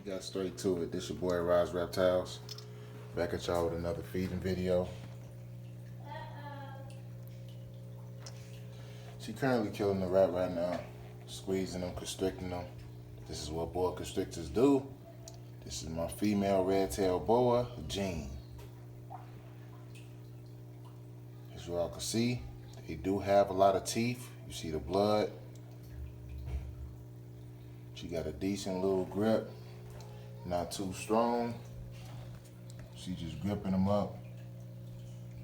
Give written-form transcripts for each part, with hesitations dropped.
We got straight to it. This your boy Reptiles. Back at y'all with another feeding video. She currently killing the rat right now. Squeezing them, constricting them. This is what boa constrictors do. This is my female red-tailed boa, Jean. As you all can see, they do have a lot of teeth. You see the blood. She got a decent little grip. Not too strong. She just gripping them up.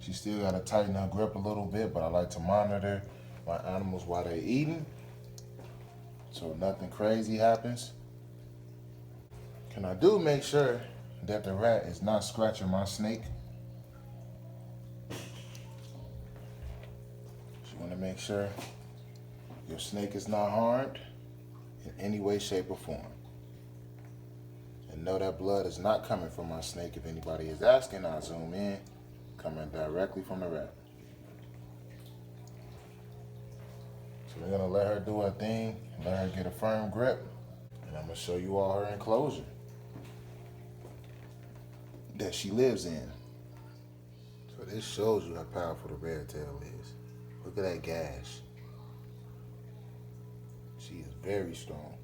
She still got to tighten her grip a little bit, but I like to monitor my animals while they're eating, so nothing crazy happens. And I do make sure that the rat is not scratching my snake. You want to make sure your snake is not harmed in any way, shape, or form. And know that blood is not coming from my snake. If anybody is asking, I'll zoom in. Coming directly from the rat. So we're gonna let her do her thing, let her get a firm grip, and I'm gonna show you all her enclosure that she lives in. So this shows you how powerful the red tail is. Look at that gash. She is very strong.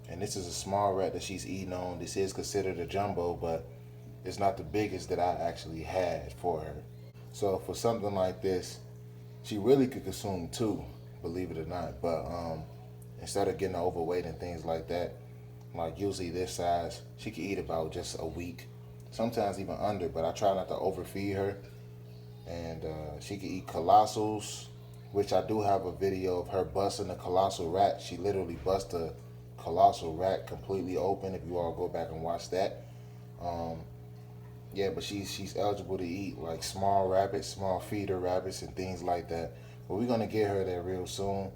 And this is a small rat that she's eating on. This is considered a jumbo, but it's not the biggest that I actually had for her. So for something like this, she really could consume two, believe it or not. But instead of getting overweight and things like that, like usually this size, she could eat about just a week, sometimes even under, but I try not to overfeed her. And she could eat colossals, which I do have a video of her busting a colossal rat. She literally bust a colossal rat completely open, if you all go back and watch that. Yeah, but she's eligible to eat like small rabbits, small feeder rabbits, and things like that. But we're gonna get her there real soon.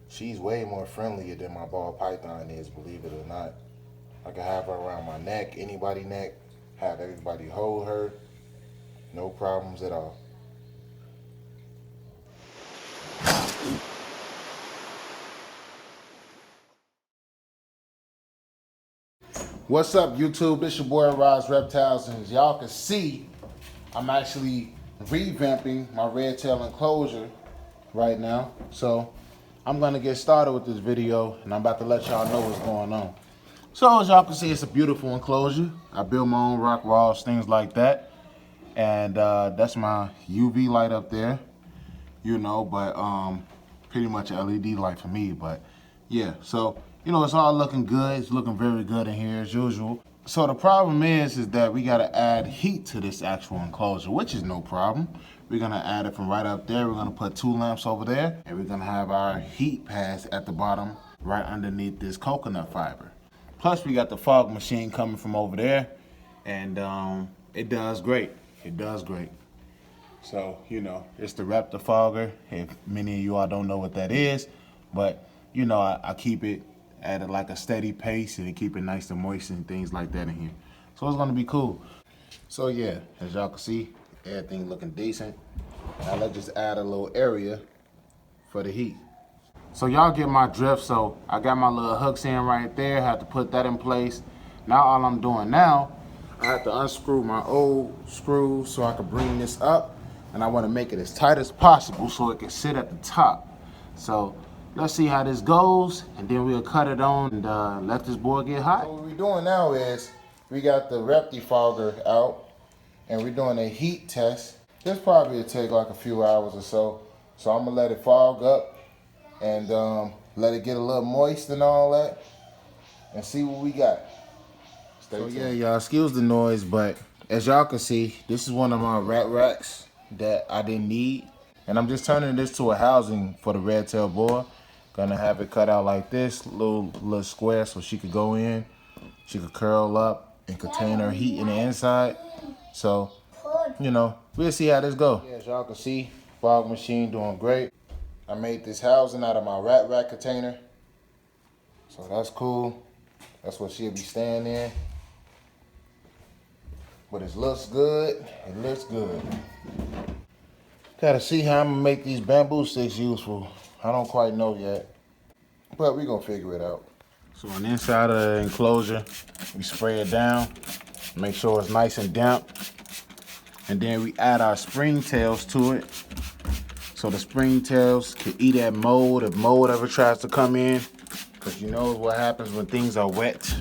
She's way more friendlier than my ball python is, believe it or not. I can have her around my neck, anybody's neck, have everybody hold her, no problems at all. What's up, YouTube? It's your boy Reptiles, and as y'all can see, I'm actually revamping my red tail enclosure right now. So I'm gonna get started with this video, and I'm about to let y'all know what's going on. So as y'all can see, it's a beautiful enclosure. I built my own rock walls, things like that, and that's my UV light up there. You know, but pretty much an LED light for me. But yeah, so you know, it's all looking good. It's looking very good in here as usual. So the problem is that we gotta add heat to this actual enclosure, which is no problem. We're gonna add it from right up there. We're gonna put 2 lamps over there, and we're gonna have our heat pads at the bottom, right underneath this coconut fiber. Plus, we got the fog machine coming from over there, and it does great. It does great. So, you know, it's the Reptiles fogger. If many of you all don't know what that is, but you know, I keep it at like a steady pace and keep it nice and moist and things like that in here. So it's gonna be cool. So yeah, as y'all can see, everything looking decent. Now let's just add a little area for the heat. So y'all get my drift. So I got my little hooks in right there. Have to put that in place. Now all I'm doing now, I have to unscrew my old screws so I can bring this up. And I want to make it as tight as possible so it can sit at the top. So let's see how this goes, and then we'll cut it on and let this boy get hot. So what we're doing now is we got the Reptiles fogger out, and we're doing a heat test. This probably will take like a few hours or so. So I'm gonna let it fog up and let it get a little moist and all that, and see what we got. Stay tuned. Yeah, y'all, excuse the noise, but as y'all can see, this is one of my rat racks that I didn't need, and I'm just turning this to a housing for the red tail boa. Gonna have it cut out like this, little square, so she could go in, she could curl up and contain her heat in the inside. So, you know, we'll see how this go. Yeah, as y'all can see, fog machine doing great. I made this housing out of my rat rack container, so that's cool. That's what she'll be staying in. But it looks good. It looks good. Gotta see how I'm gonna make these bamboo sticks useful. I don't quite know yet, but we gonna figure it out. So on the inside of the enclosure, we spray it down, make sure it's nice and damp, and then we add our springtails to it. So the springtails can eat that mold if mold ever tries to come in, because you know what happens when things are wet.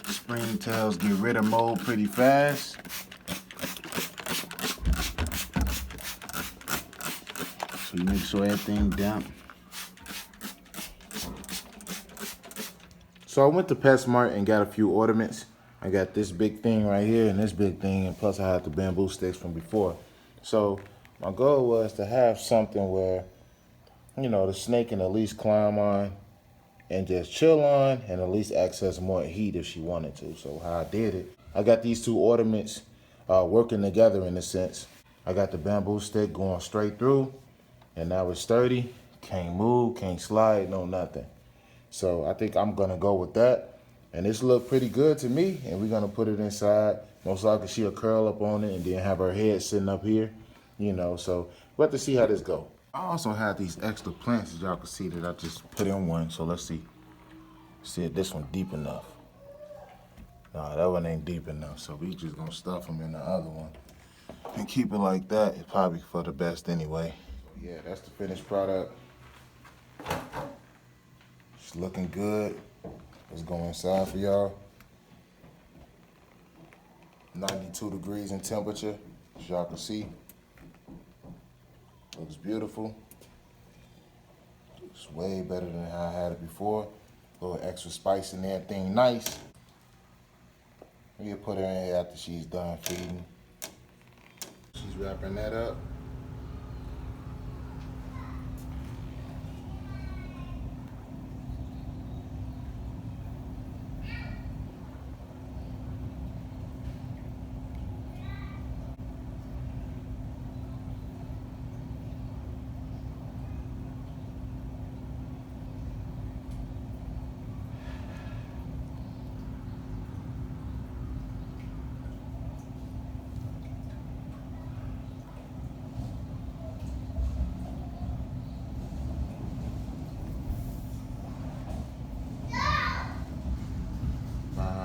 Springtails get rid of mold pretty fast. So you make sure everything damp. So I went to PetSmart and got a few ornaments. I got this big thing right here and this big thing, and plus I had the bamboo sticks from before. So my goal was to have something where, you know, the snake can at least climb on and just chill on and at least access more heat if she wanted to. So how I did it, I got these two ornaments working together in a sense. I got the bamboo stick going straight through, and now it's sturdy, can't move, can't slide, no nothing. So I think I'm gonna go with that. And this looked pretty good to me, and we're gonna put it inside. Most likely she'll curl up on it and then have her head sitting up here, you know, so we'll have to see how this go. I also have these extra plants, as y'all can see, that I just put in one. So let's see. See if this one deep enough. Nah, that one ain't deep enough. So we just gonna stuff them in the other one and keep it like that. It's probably for the best anyway. Yeah, that's the finished product. It's looking good. Let's go inside for y'all. 92 degrees in temperature, as y'all can see. Looks beautiful. It's way better than how I had it before. A little extra spice in there, everything nice. We'll put her in here after she's done feeding. She's wrapping that up.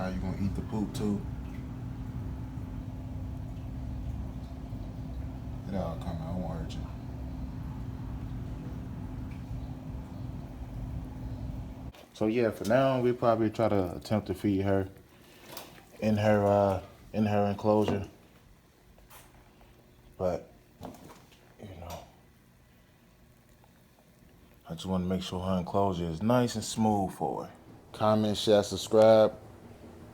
You gonna eat the poop too? It all come out, I won't hurt you. So yeah, for now we probably try to attempt to feed her in her enclosure. But you know, I just want to make sure her enclosure is nice and smooth for her. Comment, share, subscribe.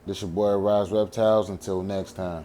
This your boy Rise Reptiles. Until next time.